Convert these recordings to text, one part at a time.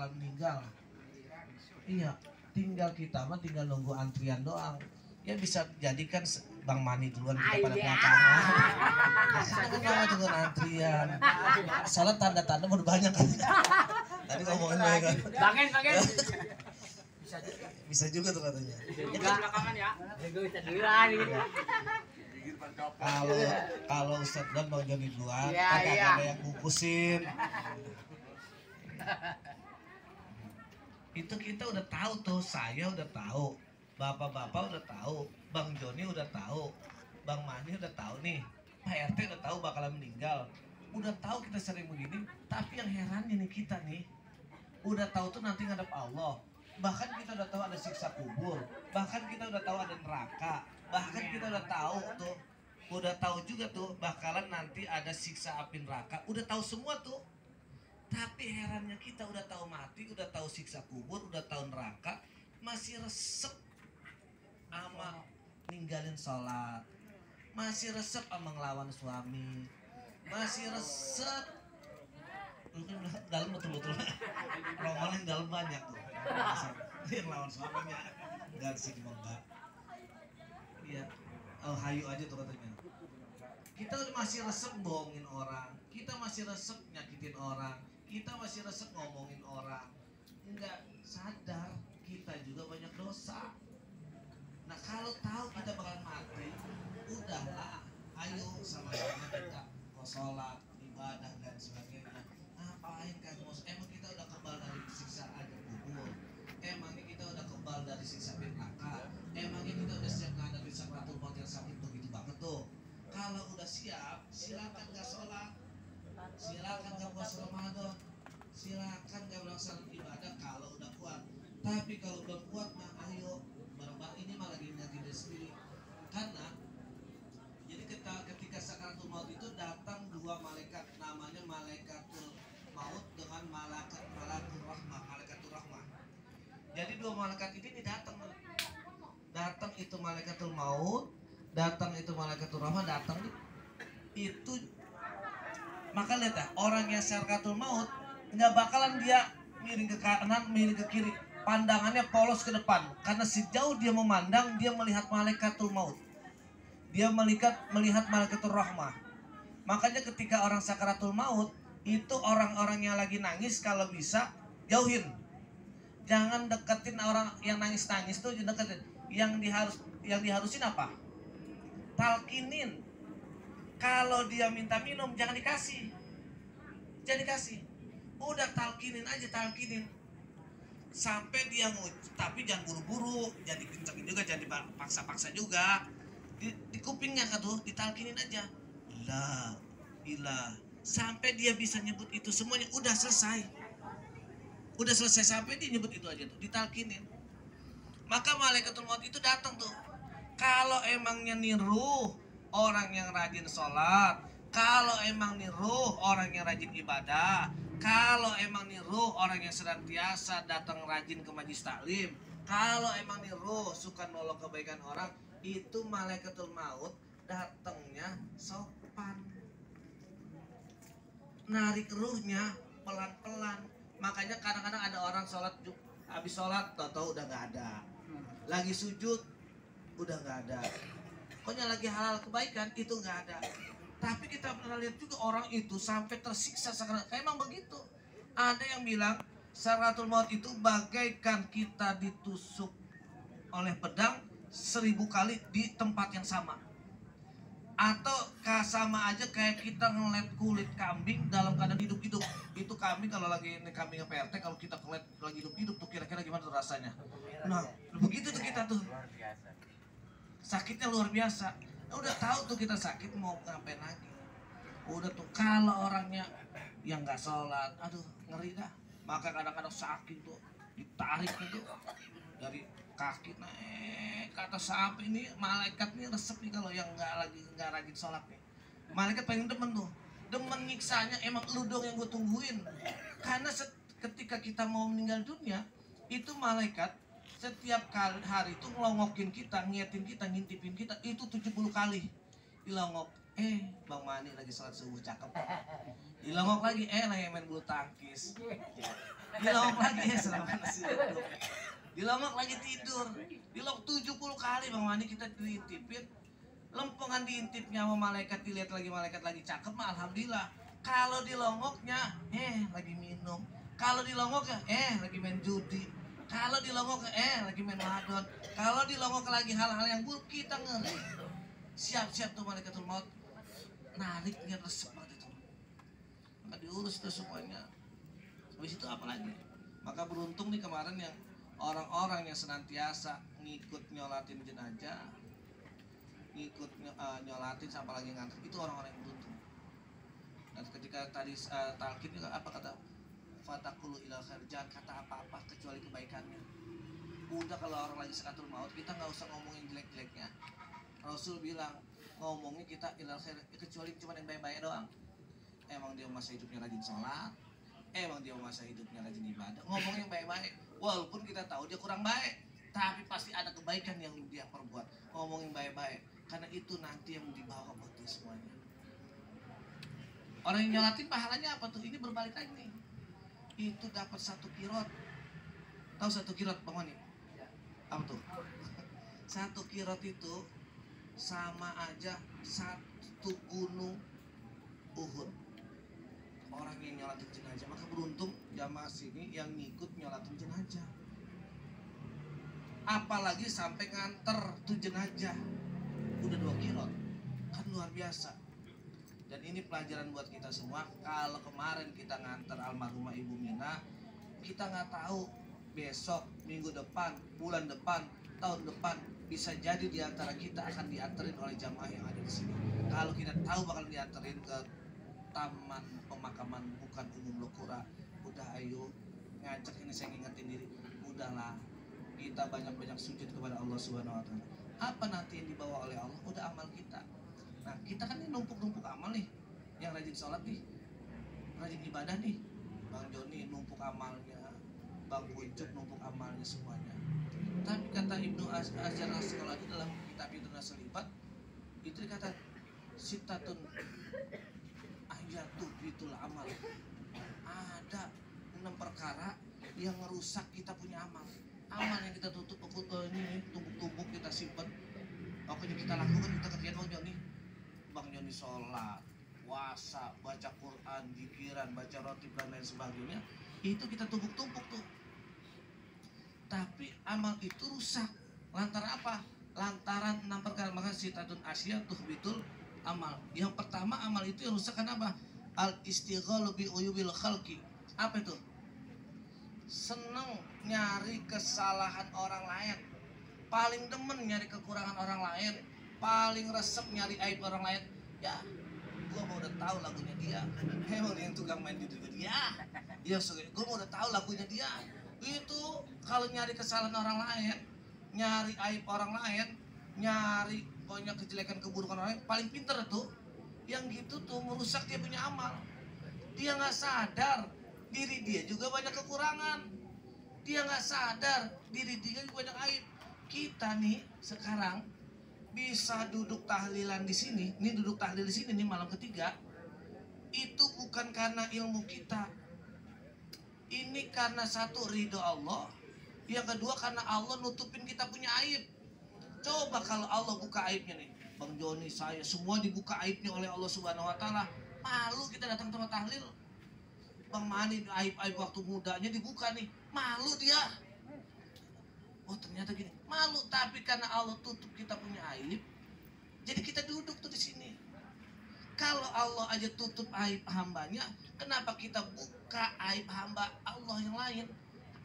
bakalan meninggal. Iya, tinggal kita mah tinggal nunggu antrian doang. Ya bisa jadikan Bang Mani duluan kita pada pelajaran. Jangan tunggu antrian. Soalnya tanda-tanda udah banyak kan. Tadi ngomongin mereka. Bangen. Bisa juga tuh katanya. Belakangan ya. Bisa duluan gitu. Kalau Ustadz dan Bang Joni duluan, Iya, kan iya. ada yang kukusin. Itu kita udah tahu tuh, saya udah tahu, bapak-bapak udah tahu, Bang Joni udah tahu, Bang Mani udah tahu nih, Pak RT udah tahu bakalan meninggal, udah tahu kita sering begini. Tapi yang herannya nih kita nih, udah tahu tuh nanti ngadep Allah, bahkan kita udah tahu ada siksa kubur, bahkan kita udah tahu ada neraka, bahkan kita udah tahu tuh, udah tahu juga tuh bakalan nanti ada siksa api neraka, udah tahu semua tuh. Tapi herannya kita udah tahu mati, udah tahu siksa kubur, udah tahu neraka, masih resep sama ninggalin sholat, masih resep sama ngelawan suami, masih resep. Mungkin dalam betul-betul roman yang dalam banyak tuh, yang lawan suaminya nggak sih enggak. Iya, oh hayu aja tuh katanya. Kita masih resep bohongin orang, kita masih resep nyakitin orang, kita masih resep ngomongin orang, nggak sadar kita juga banyak dosa. Nah kalau tahu kita bakalan mati, udahlah, ayo sama-sama kita mau sholat, ibadah dan sebagainya. Ngapain kan? Emang kita udah kebal dari siksaan kubur? Emangnya kita udah kebal dari siksa neraka? Emangnya kita udah siap menghadapi sakratul maut yang sakit begitu banget tuh? Kalau udah siap, silakan gak sholat, silakan gak puasa Ramadan, silakan gak melaksanakan ibadah kalau udah kuat. Tapi kalau belum kuat mah ayo, bareng-bareng ini malah diri sendiri. Karena jadi ketika sakaratul maut itu datang dua malaikat, namanya malaikatul maut dengan malaikatul rahmah. Jadi dua malaikat ini datang itu malaikatul maut, datang itu malaikatul rahmah, datang itu. Maka lihat ya, orang yang sakaratul maut nggak bakalan dia miring ke kanan, miring ke kiri, pandangannya polos ke depan, karena sejauh dia memandang dia melihat malaikatul maut, dia melihat malaikatul rahmah. Makanya ketika orang sakaratul maut itu orang-orang yang lagi nangis kalau bisa jauhin, jangan deketin orang yang nangis tuh, deketin. Yang diharusin apa? Talkinin. Kalau dia minta minum jangan dikasih, udah talkinin aja, sampai dia tapi jangan buru-buru, jadi kencengin juga, jadi paksa-paksa juga. Di kupingnya kan tuh ditalkinin aja, la ilah, sampai dia bisa nyebut itu semuanya. Udah selesai sampai dia nyebut itu aja tuh, ditalkinin. Maka malaikatul maut itu datang tuh. Kalau emangnya niruh orang yang rajin sholat, kalau emang niruh orang yang rajin ibadah, kalau emang niruh orang yang senantiasa datang rajin ke majelis taklim, kalau emang niruh suka nolong kebaikan orang, itu malaikatul maut datangnya sopan, narik ruhnya pelan-pelan. Makanya kadang-kadang ada orang sholat, habis sholat tau-tau udah gak ada, lagi sujud udah gak ada, pokoknya lagi halal kebaikan itu gak ada. Tapi kita pernah lihat juga orang itu sampai tersiksa sakaratul. Emang begitu. Ada yang bilang sakaratul maut itu bagaikan kita ditusuk oleh pedang 1000 kali di tempat yang sama. Atau sama aja kayak kita ngeliat kulit kambing dalam keadaan hidup-hidup. Itu kambing kalau lagi kambingnya PRT, kalau kita ngeliat lagi hidup-hidup tuh kira-kira gimana tuh rasanya. Nah begitu tuh kita tuh, sakitnya luar biasa. Udah tahu tuh kita sakit, mau ngapain lagi. Udah tuh, kalau orangnya yang nggak sholat, aduh ngeri dah. Maka kadang-kadang sakit tuh ditarik itu dari kaki naik ke atas sampai ini. Malaikat nih resep nih kalau yang nggak rajin sholat nih. Malaikat paling demen nyiksanya. Emang lu dong yang gue tungguin. Karena ketika kita mau meninggal dunia, itu malaikat setiap hari itu ngelongokin kita, ngiyatin kita, ngintipin kita, itu 70 kali. Dilongok, Bang Mani lagi sholat subuh cakep. Dilongok lagi, lagi main bulu tangkis. Dilongok lagi ya selama nasi uduk. Dilongok lagi tidur. Dilongok 70 kali Bang Mani kita diintipin. Lempengan diintipnya sama malaikat, dilihat lagi malaikat lagi cakep mah alhamdulillah. Kalau dilongoknya lagi minum. Kalau dilongok lagi main judi. Kalau dilongok lagi main wadon. Kalau dilongok lagi hal-hal yang buruk kita ngeri. Siap-siap tuh malaikatul maut nariknya resep banget itu. Maka diurus tuh semuanya. Habis itu apa lagi? Maka beruntung nih kemarin yang orang-orang yang senantiasa ngikut nyolatin jenazah, ngikut nyolatin sampai lagi nganter, itu orang-orang yang beruntung. Dan ketika tadi talqin juga apa kata fatakulu ilal khair, jangan kata apa-apa kecuali kebaikannya. Udah kalau orang lagi sekatul maut kita nggak usah ngomongin jelek-jeleknya. Rasul bilang ngomongnya kita ilal khair kecuali cuma yang baik-baik doang. Emang dia masa hidupnya rajin sholat, emang dia masa hidupnya rajin ibadah, ngomong yang baik-baik. Walaupun kita tahu dia kurang baik, tapi pasti ada kebaikan yang dia perbuat. Ngomong yang baik-baik, karena itu nanti yang dibawa buat dia semuanya. Orang yang nyolatin pahalanya apa tuh? Ini berbalik lagi nih. Itu dapat 1 kirot. Tahu 1 kirot Bang Mani? Apa tuh? 1 kirot itu sama aja 1 gunung Uhud. Orang yang nyolatin jenazah, maka beruntung jamaah sini yang ngikut nyolatin jenazah. Apalagi sampai nganter tuh jenazah, udah 2 kirot, kan luar biasa. Dan ini pelajaran buat kita semua. Kalau kemarin kita nganter almarhumah Ibu Mina, kita nggak tahu besok, minggu depan, bulan depan, tahun depan bisa jadi diantara kita akan dianterin oleh jamaah yang ada di sini. Kalau kita tahu bakal dianterin ke taman pemakaman bukan umum Lokura, udah ayo ngajak ini saya ngingetin diri, udahlah kita banyak-banyak sujud kepada Allah Subhanahu Wa Taala. Apa nanti yang dibawa oleh Allah udah amal kita. Nah kita kan ini numpuk-numpuk amal nih, yang rajin sholat nih, rajin ibadah nih, Bang Joni numpuk amalnya, Bang Ucup numpuk amalnya semuanya. Tapi kata Ibnu Hajar Asqalani dalam kitab Ibnu Selibat itu dikata sitatun ayatu bitul amal. Ada 6 perkara yang merusak kita punya amal. Amal yang kita tutup ini tumpuk-tumpuk kita simpan. Pokoknya kita lakukan, kita kerjain Bang Joni. Bang Joni sholat, puasa, baca Quran, zikiran, baca roti dan lain sebagainya. Itu kita tumpuk-tumpuk tuh. Tapi amal itu rusak. Lantaran apa? Lantaran 6 perkara. Maka sitatun asya tuh betul amal. Yang pertama amal itu yang rusak kenapa? Al istighalu bi uyubil khalqi. Apa itu? Seneng nyari kesalahan orang lain. Paling demen nyari kekurangan orang lain. Paling resep nyari aib orang lain. Ya, gua mau udah tahu lagunya dia. Emang dia yang tukang main judi dia. Ya, gua mau udah tahu lagunya dia. Itu kalau nyari kesalahan orang lain, nyari aib orang lain, nyari banyak kejelekan keburukan orang lain, paling pinter tuh. Yang gitu tuh merusak dia punya amal. Dia nggak sadar diri dia juga banyak kekurangan. Dia nggak sadar diri dia juga banyak aib. Kita nih sekarang bisa duduk tahlilan di sini, ini duduk tahlil di sini nih malam ketiga. Itu bukan karena ilmu kita. Ini karena satu ridho Allah, yang kedua karena Allah nutupin kita punya aib. Coba kalau Allah buka aibnya nih, Bang Joni saya semua dibuka aibnya oleh Allah Subhanahu Wa Taala, malu kita datang sama tahlil. Bang Mani aib-aib waktu mudanya dibuka nih, malu dia. Oh ternyata gini, malu. Tapi karena Allah tutup kita punya aib, jadi kita duduk tuh di sini. Kalau Allah aja tutup aib hambanya, kenapa kita buka aib hamba Allah yang lain?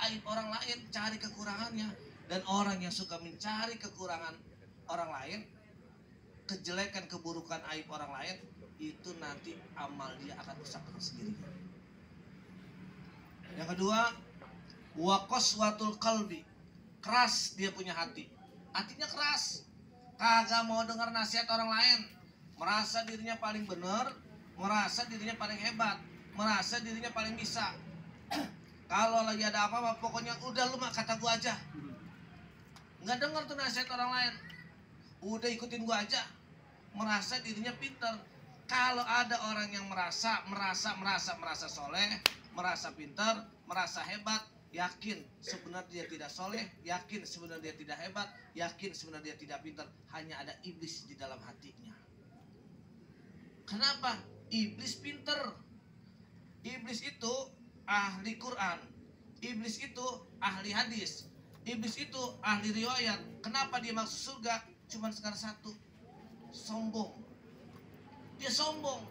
Aib orang lain, cari kekurangannya. Dan orang yang suka mencari kekurangan orang lain, kejelekan, keburukan, aib orang lain, itu nanti amal dia akan rusak dengan sendirinya. Yang kedua, waqaswatul qalbi. Keras dia punya hati. Hatinya keras. Kagak mau dengar nasihat orang lain. Merasa dirinya paling benar, merasa dirinya paling hebat, merasa dirinya paling bisa. Kalau lagi ada apa-apa, pokoknya udah lu mah kata gua aja. Nggak denger tuh nasihat orang lain. Udah ikutin gua aja. Merasa dirinya pintar. Kalau ada orang yang merasa soleh, merasa pintar, merasa hebat, yakin sebenarnya dia tidak soleh, yakin sebenarnya dia tidak hebat, yakin sebenarnya dia tidak pintar. Hanya ada iblis di dalam hatinya. Kenapa? Iblis pintar. Iblis itu ahli Quran. Iblis itu ahli hadis. Iblis itu ahli riwayat. Kenapa dia masuk surga? Cuman sekarang satu, sombong. Dia sombong.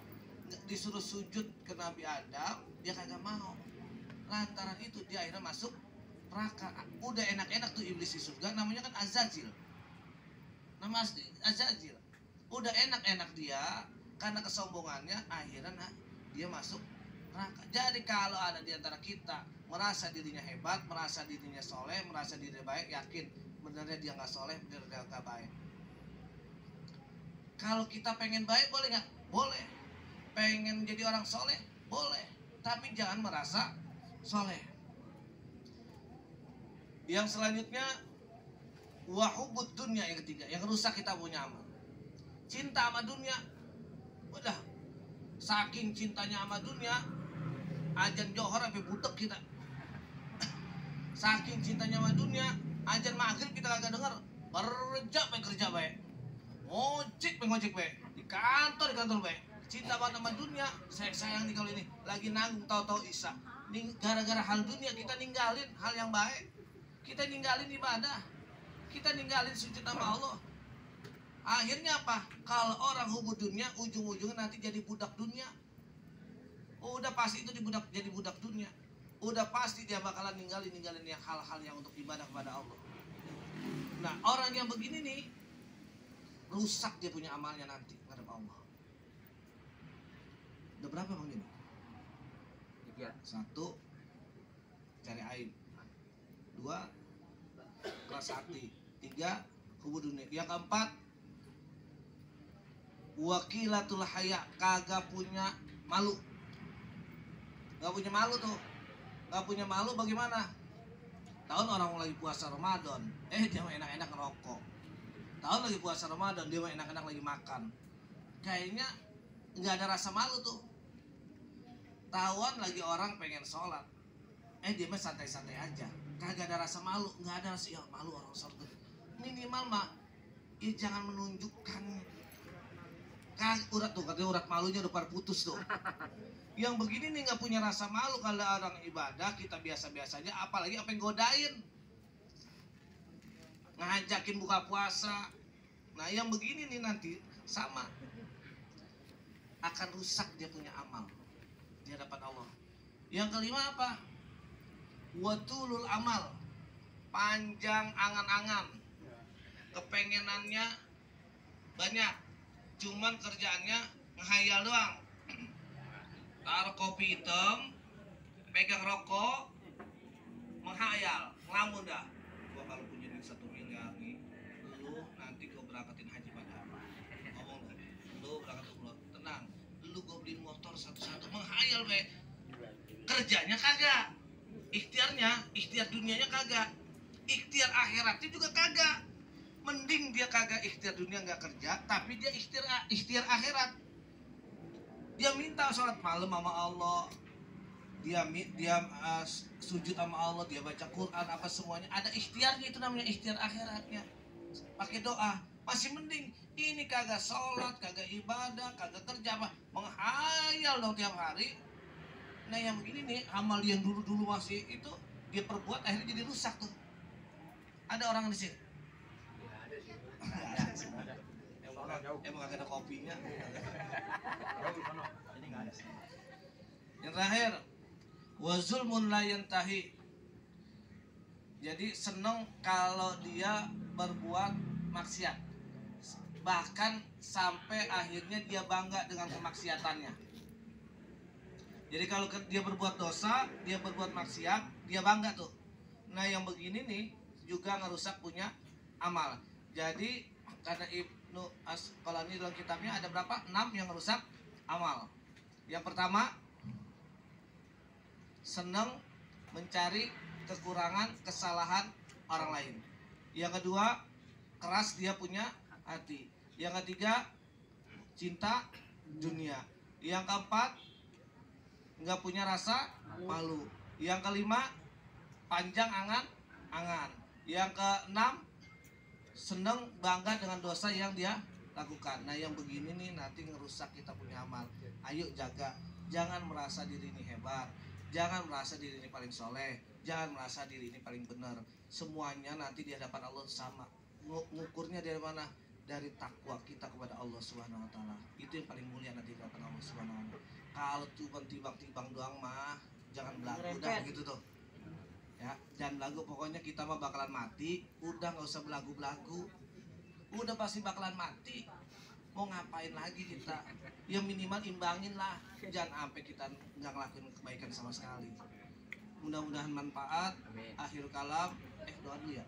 Disuruh sujud ke Nabi Adam, dia kagak mau. Lantaran itu dia akhirnya masuk neraka. Udah enak-enak tuh iblis di surga, namanya kan Azazil. Nama asli Azazil. Udah enak-enak dia, karena kesombongannya akhirnya dia masuk neraka. Jadi kalau ada di antara kita merasa dirinya hebat, merasa dirinya soleh, merasa dirinya baik, yakin benernya dia nggak soleh, benernya dia nggak baik. Kalau kita pengen baik boleh nggak? Boleh. Pengen jadi orang soleh boleh, tapi jangan merasa soleh. Yang selanjutnya wahubud dunia, yang ketiga, yang rusak kita punya amal. Cinta sama dunia. Udah saking cintanya sama dunia, ajan johor sampai butek kita. Saking cintanya sama dunia, ajan maghrib kita kagak denger. Kerja baik. Ngojek baik. Di kantor baik. Cinta banget sama dunia, sayang nih kalau ini lagi nanggung tahu-tahu Isya. Gara-gara hal dunia kita ninggalin hal yang baik. Kita ninggalin ibadah. Kita ninggalin sujud sama Allah. Akhirnya apa? Kalau orang hubud dunia, ujung-ujungnya nanti jadi budak dunia. Udah pasti itu jadi budak dunia. Udah pasti dia bakalan ninggalin yang hal-hal yang untuk ibadah kepada Allah. Nah, orang yang begini nih rusak dia punya amalnya nanti ngadep Allah. Udah berapa bang ini? 3. 1, cari aib. 2, keras hati. 3, hubud dunia. Yang keempat, wakilatul haya, kagak punya malu. Gak punya malu tuh. Gak punya malu bagaimana? Tahun orang lagi puasa Ramadan, dia mah enak-enak ngerokok. Tahun lagi puasa Ramadan, dia mah enak-enak lagi makan. Kayaknya nggak ada rasa malu tuh. Tahuan lagi orang pengen sholat, dia mah santai-santai aja, kagak ada rasa malu, nggak ada rasa malu orang sholat. Minimal mah, jangan menunjukkan. Urat tuh, katanya urat malunya udah pada putus tuh. Yang begini nih nggak punya rasa malu kalau orang ibadah kita biasa-biasa aja, apalagi apa yang godain, ngajakin buka puasa. Nah yang begini nih nanti sama akan rusak dia punya amal di hadapan Allah. Yang kelima apa? Watulul amal, panjang angan-angan, kepengenannya banyak, cuman kerjaannya ngehayal doang. Taruh kopi hitam, pegang rokok, menghayal, ngelamun dah. Gua kalau punya duit 1 miliar nih, lu nanti gua berangkatin haji pada. Ngomong dah, lu berangkat umroh, tenang. Lu gua beliin motor satu-satu, menghayal be. Kerjanya kagak, ikhtiar dunianya kagak, ikhtiar akhiratnya juga kagak. Mending dia kagak ikhtiar dunia nggak kerja, tapi dia ikhtiar akhirat. Dia minta sholat malam sama Allah, dia sujud sama Allah, dia baca Quran, apa semuanya ada ikhtiarnya, itu namanya ikhtiar akhiratnya. Pakai doa, masih mending. Ini kagak sholat, kagak ibadah, kagak kerja, apa menghayal dong tiap hari. Nah yang begini nih, amal yang dulu masih itu dia perbuat, akhirnya jadi rusak tuh. Ada orang di sini? Emang gak ada kopinya. Yang terakhir, wazulmun la yantahi. Jadi seneng kalau dia berbuat maksiat, bahkan sampai akhirnya dia bangga dengan kemaksiatannya. Jadi kalau dia berbuat dosa, dia berbuat maksiat, dia bangga tuh. Nah yang begini nih juga ngerusak punya amal. Jadi karena Ibnu Asqalani dalam kitabnya ada berapa? 6 yang merusak amal. Yang pertama, senang mencari kekurangan, kesalahan orang lain. Yang kedua, keras dia punya hati. Yang ketiga, cinta dunia. Yang keempat, nggak punya rasa malu. Yang kelima, panjang angan. Yang keenam, seneng bangga dengan dosa yang dia lakukan. Nah yang begini nih nanti ngerusak kita punya amal. Ayo jaga, jangan merasa diri ini hebat, jangan merasa diri ini paling soleh, jangan merasa diri ini paling benar. Semuanya nanti di hadapan Allah sama. Ngukurnya dari mana? Dari takwa kita kepada Allah Subhanahu Wa Taala. Itu yang paling mulia nanti di hadapan Allah Subhanahu Wa Taala. Kalau cuma timbang-timbang doang mah jangan belagu dah gitu tuh. Ya, jangan belagu, pokoknya kita mah bakalan mati, udah nggak usah belagu-belagu, udah pasti bakalan mati, mau ngapain lagi kita, ya minimal imbangin lah, jangan sampai kita nggak ngelakuin kebaikan sama sekali. Mudah-mudahan manfaat. Amin. Akhir kalam, doa dulu ya.